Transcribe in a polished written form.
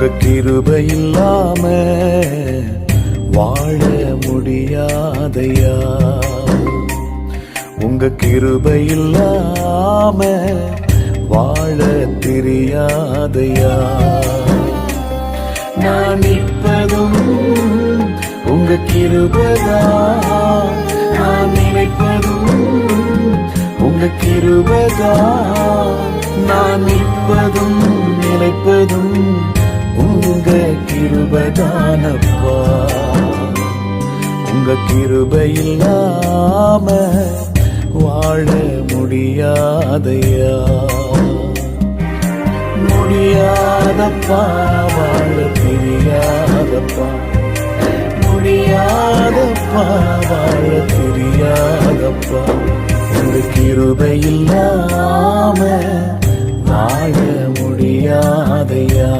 உங்க கிருபை இல்லாம வாழ முடியாதையா. உங்க கிருபை இல்லாம வாழ தெரியாதையா. நான் நிற்பதும் உங்க கிருபைதான், நான் நினைப்பதும் உங்க கிருபைதான். நான் நிற்பதும் நினைப்பதும் உங்க கிருபைதானப்பா. உங்க கிருபை இல்லாம வாழ முடியாதையா. முடியாதப்பா, வாழ தெரியாதப்பா. முடியாதப்பா, வாழ தெரியாதப்பா. உங்க கிருபை இல்லாம வாழ முடியாதையா.